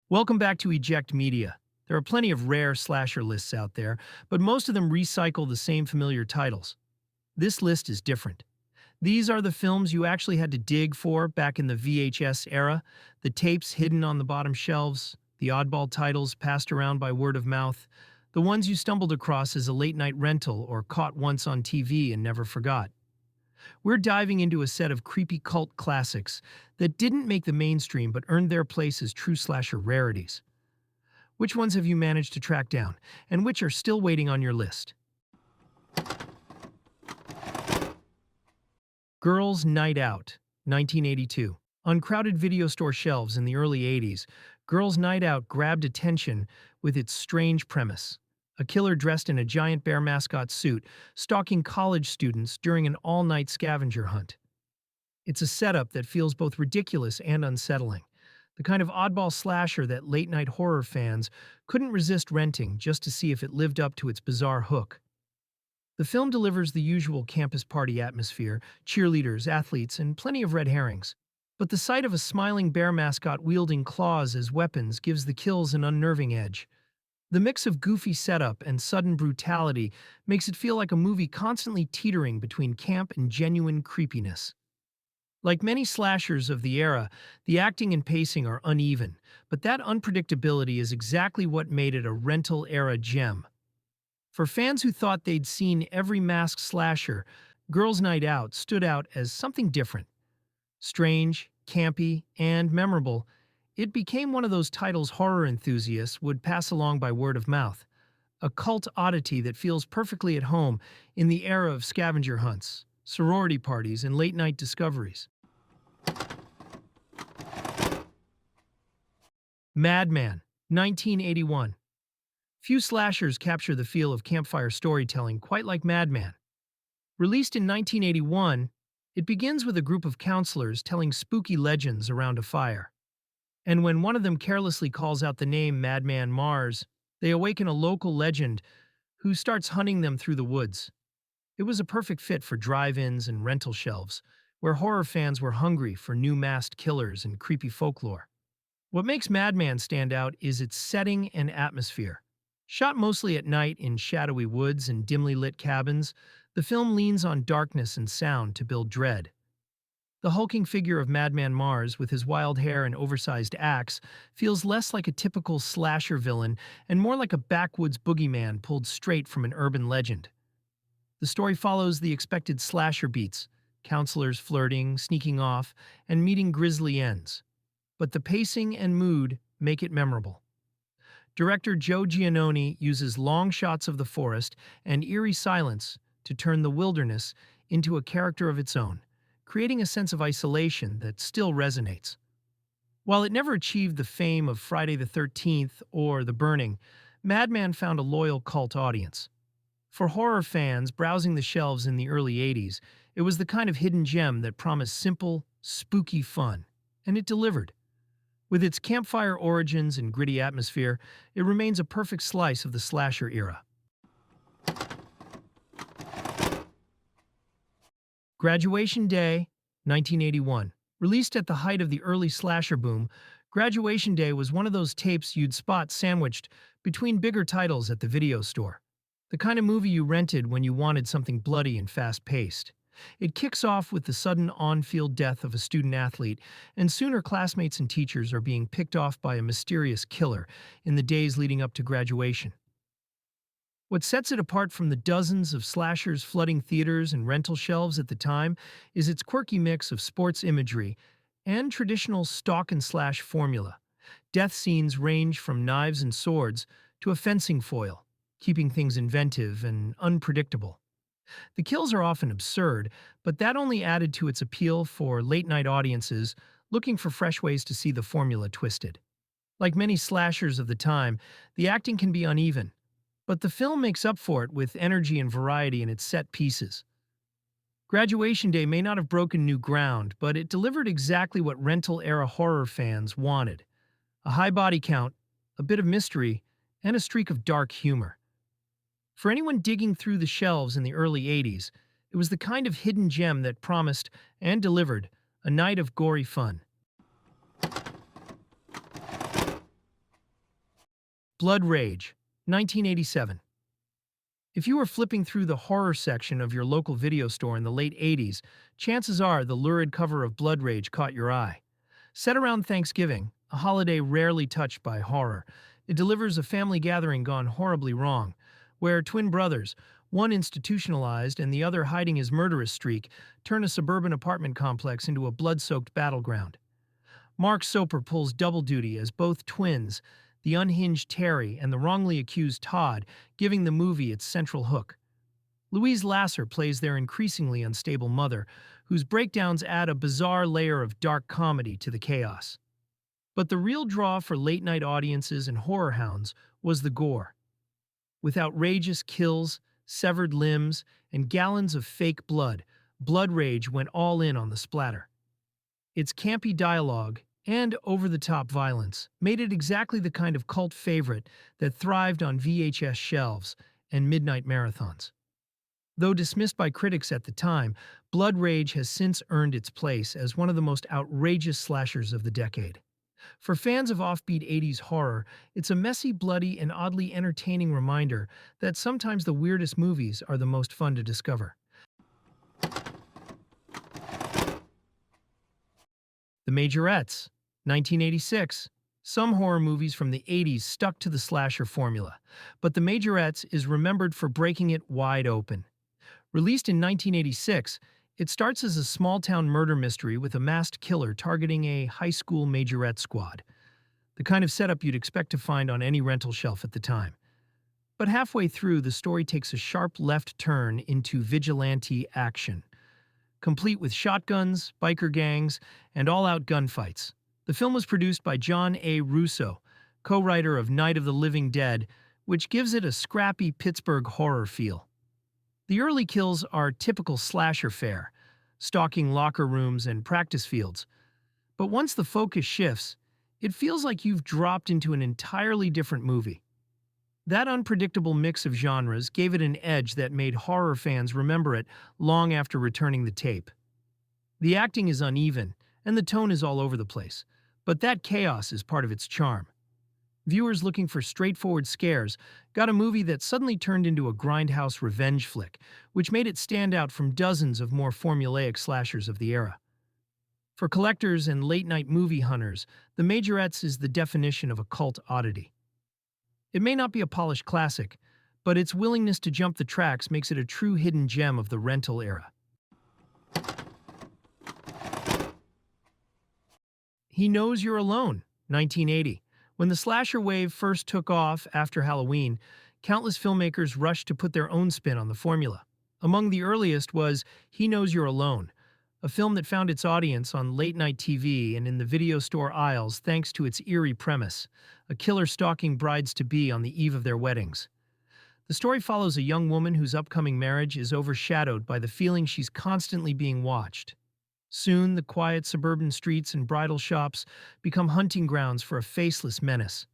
Welcome back to Eject Media. There are plenty of rare slasher lists out there, but most of them recycle the same familiar titles. This list is different. These are the films you actually had to dig for back in the VHS era, the tapes hidden on the bottom shelves, the oddball titles passed around by word of mouth, the ones you stumbled across as a late-night rental or caught once on TV and never forgot. We're diving into a set of creepy cult classics that didn't make the mainstream but earned their place as true slasher rarities. Which ones have you managed to track down, and which are still waiting on your list? Girls' Night Out, 1982. On crowded video store shelves in the early 80s, Girls' Night Out grabbed attention with its strange premise. A killer dressed in a giant bear mascot suit, stalking college students during an all-night scavenger hunt. It's a setup that feels both ridiculous and unsettling, the kind of oddball slasher that late-night horror fans couldn't resist renting just to see if it lived up to its bizarre hook. The film delivers the usual campus party atmosphere, cheerleaders, athletes, and plenty of red herrings. But the sight of a smiling bear mascot wielding claws as weapons gives the kills an unnerving edge. The mix of goofy setup and sudden brutality makes it feel like a movie constantly teetering between camp and genuine creepiness. Like many slashers of the era, the acting and pacing are uneven, but that unpredictability is exactly what made it a rental-era gem. For fans who thought they'd seen every masked slasher, Girls' Night Out stood out as something different. Strange, campy, and memorable, it became one of those titles horror enthusiasts would pass along by word of mouth, a cult oddity that feels perfectly at home in the era of scavenger hunts, sorority parties, and late-night discoveries. Madman, 1981. Few slashers capture the feel of campfire storytelling quite like Madman. Released in 1981, it begins with a group of counselors telling spooky legends around a fire. And when one of them carelessly calls out the name Madman Mars, they awaken a local legend who starts hunting them through the woods. It was a perfect fit for drive-ins and rental shelves, where horror fans were hungry for new masked killers and creepy folklore. What makes Madman stand out is its setting and atmosphere. Shot mostly at night in shadowy woods and dimly lit cabins, the film leans on darkness and sound to build dread. The hulking figure of Madman Mars, with his wild hair and oversized axe, feels less like a typical slasher villain and more like a backwoods boogeyman pulled straight from an urban legend. The story follows the expected slasher beats, counselors flirting, sneaking off, and meeting grisly ends. But the pacing and mood make it memorable. Director Joe Giannone uses long shots of the forest and eerie silence to turn the wilderness into a character of its own, creating a sense of isolation that still resonates. While it never achieved the fame of Friday the 13th or The Burning, Madman found a loyal cult audience. For horror fans browsing the shelves in the early 80s, it was the kind of hidden gem that promised simple, spooky fun, and it delivered. With its campfire origins and gritty atmosphere, it remains a perfect slice of the slasher era. Graduation Day, 1981. Released at the height of the early slasher boom, Graduation Day was one of those tapes you'd spot sandwiched between bigger titles at the video store. The kind of movie you rented when you wanted something bloody and fast-paced. It kicks off with the sudden on-field death of a student-athlete, and soon her classmates and teachers are being picked off by a mysterious killer in the days leading up to graduation. What sets it apart from the dozens of slashers flooding theaters and rental shelves at the time is its quirky mix of sports imagery and traditional stalk-and-slash formula. Death scenes range from knives and swords to a fencing foil, keeping things inventive and unpredictable. The kills are often absurd, but that only added to its appeal for late-night audiences looking for fresh ways to see the formula twisted. Like many slashers of the time, the acting can be uneven, but the film makes up for it with energy and variety in its set pieces. Graduation Day may not have broken new ground, but it delivered exactly what rental-era horror fans wanted. A high body count, a bit of mystery, and a streak of dark humor. For anyone digging through the shelves in the early 80s, it was the kind of hidden gem that promised, and delivered, a night of gory fun. Blood Rage, 1987. If you were flipping through the horror section of your local video store in the late 80s, chances are the lurid cover of Blood Rage caught your eye. Set around Thanksgiving, a holiday rarely touched by horror, it delivers a family gathering gone horribly wrong, where twin brothers, one institutionalized and the other hiding his murderous streak, turn a suburban apartment complex into a blood-soaked battleground. Mark Soper pulls double duty as both twins, the unhinged Terry and the wrongly accused Todd, giving the movie its central hook. Louise Lasser plays their increasingly unstable mother, whose breakdowns add a bizarre layer of dark comedy to the chaos. But the real draw for late-night audiences and horror hounds was the gore. With outrageous kills, severed limbs, and gallons of fake blood, Blood Rage went all in on the splatter. Its campy dialogue and over-the-top violence made it exactly the kind of cult favorite that thrived on VHS shelves and midnight marathons. Though dismissed by critics at the time, Blood Rage has since earned its place as one of the most outrageous slashers of the decade. For fans of offbeat 80s horror, it's a messy, bloody, and oddly entertaining reminder that sometimes the weirdest movies are the most fun to discover. The Majorettes, 1986. Some horror movies from the 80s stuck to the slasher formula, but The Majorettes is remembered for breaking it wide open. Released in 1986, it starts as a small-town murder mystery with a masked killer targeting a high school majorette squad, the kind of setup you'd expect to find on any rental shelf at the time. But halfway through, the story takes a sharp left turn into vigilante action, complete with shotguns, biker gangs, and all-out gunfights. The film was produced by John A. Russo, co-writer of Night of the Living Dead, which gives it a scrappy Pittsburgh horror feel. The early kills are typical slasher fare, stalking locker rooms and practice fields. But once the focus shifts, it feels like you've dropped into an entirely different movie. That unpredictable mix of genres gave it an edge that made horror fans remember it long after returning the tape. The acting is uneven, and the tone is all over the place, but that chaos is part of its charm. Viewers looking for straightforward scares got a movie that suddenly turned into a grindhouse revenge flick, which made it stand out from dozens of more formulaic slashers of the era. For collectors and late-night movie hunters, The Majorettes is the definition of a cult oddity. It may not be a polished classic, but its willingness to jump the tracks makes it a true hidden gem of the rental era. He Knows You're Alone, 1980. When the slasher wave first took off after Halloween, countless filmmakers rushed to put their own spin on the formula. Among the earliest was He Knows You're Alone, a film that found its audience on late-night TV and in the video store aisles thanks to its eerie premise, a killer stalking brides-to-be on the eve of their weddings. The story follows a young woman whose upcoming marriage is overshadowed by the feeling she's constantly being watched. Soon, the quiet suburban streets and bridal shops become hunting grounds for a faceless menace.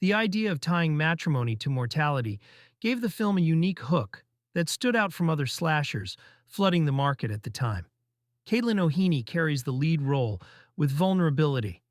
The idea of tying matrimony to mortality gave the film a unique hook that stood out from other slashers, flooding the market at the time. Caitlin O'Heaney carries the lead role with vulnerability,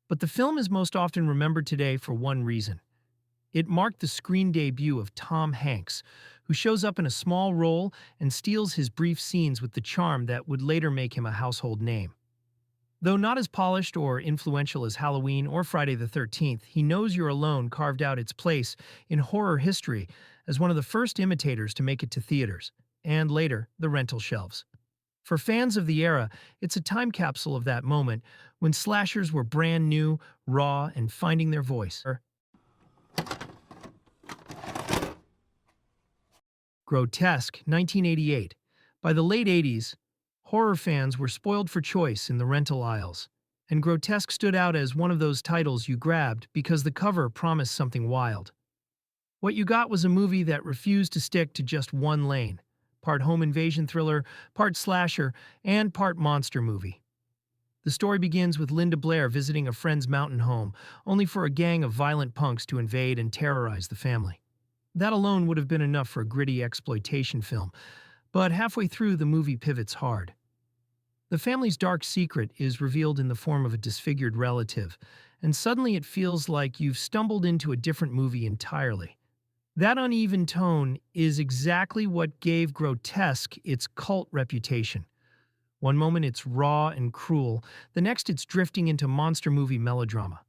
but the film is most often remembered today for one reason. It marked the screen debut of Tom Hanks, who shows up in a small role and steals his brief scenes with the charm that would later make him a household name. Though not as polished or influential as Halloween or Friday the 13th, He Knows You're Alone carved out its place in horror history as one of the first imitators to make it to theaters, and later, the rental shelves. For fans of the era, it's a time capsule of that moment when slashers were brand new, raw, and finding their voice. Grotesque, 1988. By the late 80s, horror fans were spoiled for choice in the rental aisles, and Grotesque stood out as one of those titles you grabbed because the cover promised something wild. What you got was a movie that refused to stick to just one lane, part home invasion thriller, part slasher, and part monster movie. The story begins with Linda Blair visiting a friend's mountain home, only for a gang of violent punks to invade and terrorize the family. That alone would have been enough for a gritty exploitation film, but halfway through the movie pivots hard. The family's dark secret is revealed in the form of a disfigured relative, and suddenly it feels like you've stumbled into a different movie entirely. That uneven tone is exactly what gave Grotesque its cult reputation. One moment it's raw and cruel, the next it's drifting into monster movie melodrama.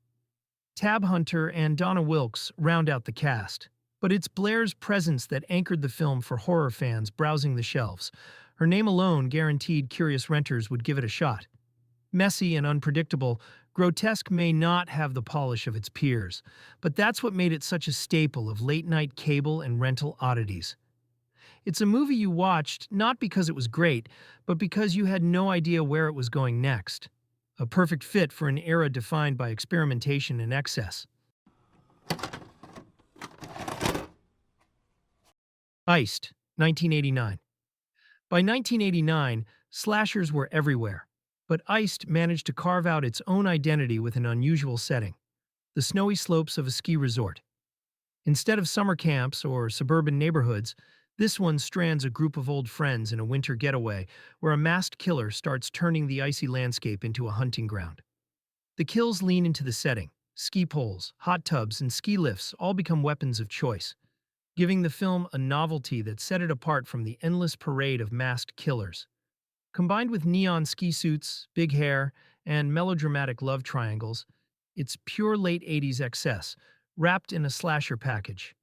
Tab Hunter and Donna Wilkes round out the cast, but it's Blair's presence that anchored the film for horror fans browsing the shelves. Her name alone guaranteed curious renters would give it a shot. Messy and unpredictable, Grotesque may not have the polish of its peers, but that's what made it such a staple of late-night cable and rental oddities. It's a movie you watched not because it was great, but because you had no idea where it was going next. A perfect fit for an era defined by experimentation and excess. Iced, 1989. By 1989, slashers were everywhere, but Iced managed to carve out its own identity with an unusual setting: the snowy slopes of a ski resort. Instead of summer camps or suburban neighborhoods, this one strands a group of old friends in a winter getaway where a masked killer starts turning the icy landscape into a hunting ground. The kills lean into the setting. Ski poles, hot tubs, and ski lifts all become weapons of choice, giving the film a novelty that set it apart from the endless parade of masked killers. Combined with neon ski suits, big hair, and melodramatic love triangles, it's pure late 80s excess, wrapped in a slasher package.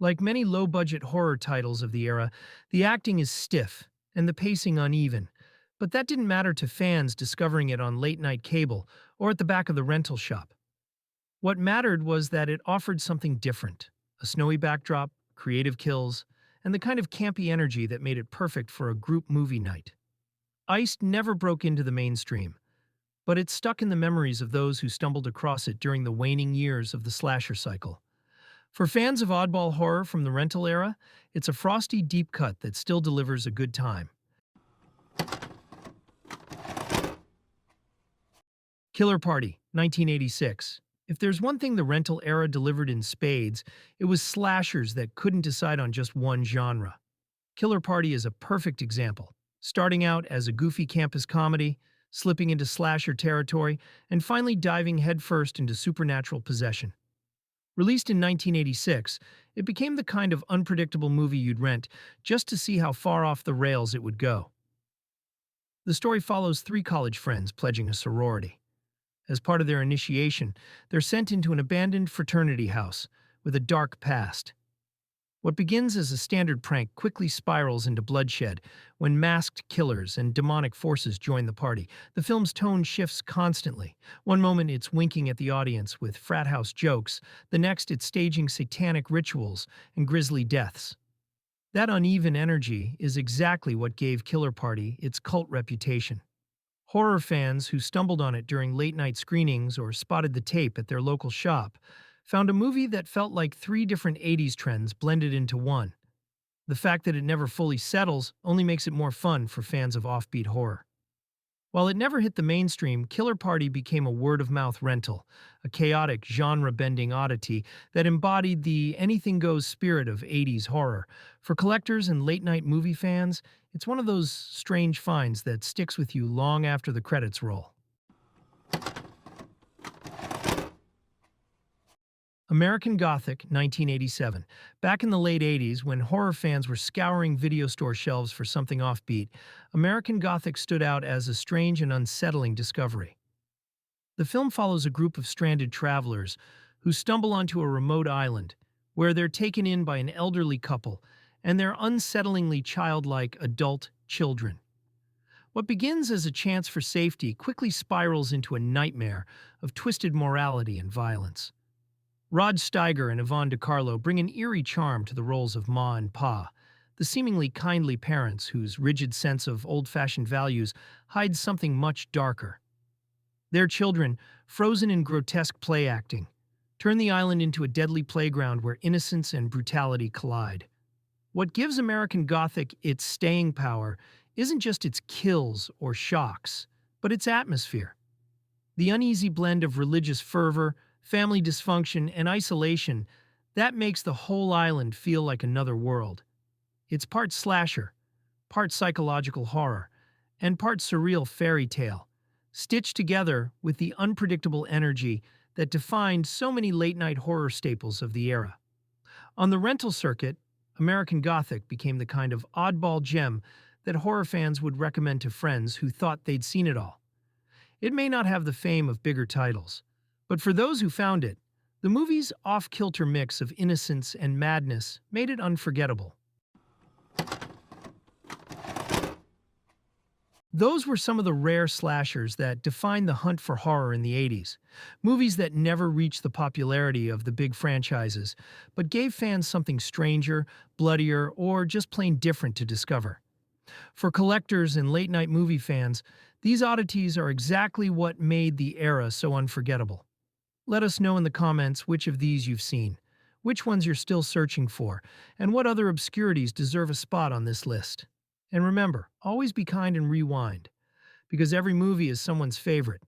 Like many low-budget horror titles of the era, the acting is stiff and the pacing uneven, but that didn't matter to fans discovering it on late-night cable or at the back of the rental shop. What mattered was that it offered something different: a snowy backdrop, creative kills, and the kind of campy energy that made it perfect for a group movie night. Iced never broke into the mainstream, but it stuck in the memories of those who stumbled across it during the waning years of the slasher cycle. For fans of oddball horror from the rental era, it's a frosty deep cut that still delivers a good time. Killer Party, 1986. If there's one thing the rental era delivered in spades, it was slashers that couldn't decide on just one genre. Killer Party is a perfect example, starting out as a goofy campus comedy, slipping into slasher territory, and finally diving headfirst into supernatural possession. Released in 1986, it became the kind of unpredictable movie you'd rent just to see how far off the rails it would go. The story follows three college friends pledging a sorority. As part of their initiation, they're sent into an abandoned fraternity house with a dark past. What begins as a standard prank quickly spirals into bloodshed when masked killers and demonic forces join the party. The film's tone shifts constantly. One moment it's winking at the audience with frat house jokes, the next it's staging satanic rituals and grisly deaths. That uneven energy is exactly what gave Killer Party its cult reputation. Horror fans who stumbled on it during late-night screenings or spotted the tape at their local shop found a movie that felt like three different 80s trends blended into one. The fact that it never fully settles only makes it more fun for fans of offbeat horror. While it never hit the mainstream, Killer Party became a word-of-mouth rental, a chaotic, genre-bending oddity that embodied the anything-goes spirit of 80s horror. For collectors and late-night movie fans, it's one of those strange finds that sticks with you long after the credits roll. American Gothic, 1987. Back in the late 80s, when horror fans were scouring video store shelves for something offbeat, American Gothic stood out as a strange and unsettling discovery. The film follows a group of stranded travelers who stumble onto a remote island, where they're taken in by an elderly couple and their unsettlingly childlike adult children. What begins as a chance for safety quickly spirals into a nightmare of twisted morality and violence. Rod Steiger and Yvonne DiCarlo bring an eerie charm to the roles of Ma and Pa, the seemingly kindly parents whose rigid sense of old-fashioned values hides something much darker. Their children, frozen in grotesque play acting, turn the island into a deadly playground where innocence and brutality collide. What gives American Gothic its staying power isn't just its kills or shocks, but its atmosphere. The uneasy blend of religious fervor, family dysfunction, and isolation that makes the whole island feel like another world. It's part slasher, part psychological horror, and part surreal fairy tale, stitched together with the unpredictable energy that defined so many late-night horror staples of the era. On the rental circuit, American Gothic became the kind of oddball gem that horror fans would recommend to friends who thought they'd seen it all. It may not have the fame of bigger titles, but for those who found it, the movie's off-kilter mix of innocence and madness made it unforgettable. Those were some of the rare slashers that defined the hunt for horror in the 80s. Movies that never reached the popularity of the big franchises, but gave fans something stranger, bloodier, or just plain different to discover. For collectors and late-night movie fans, these oddities are exactly what made the era so unforgettable. Let us know in the comments which of these you've seen, which ones you're still searching for, and what other obscurities deserve a spot on this list. And remember, always be kind and rewind, because every movie is someone's favorite.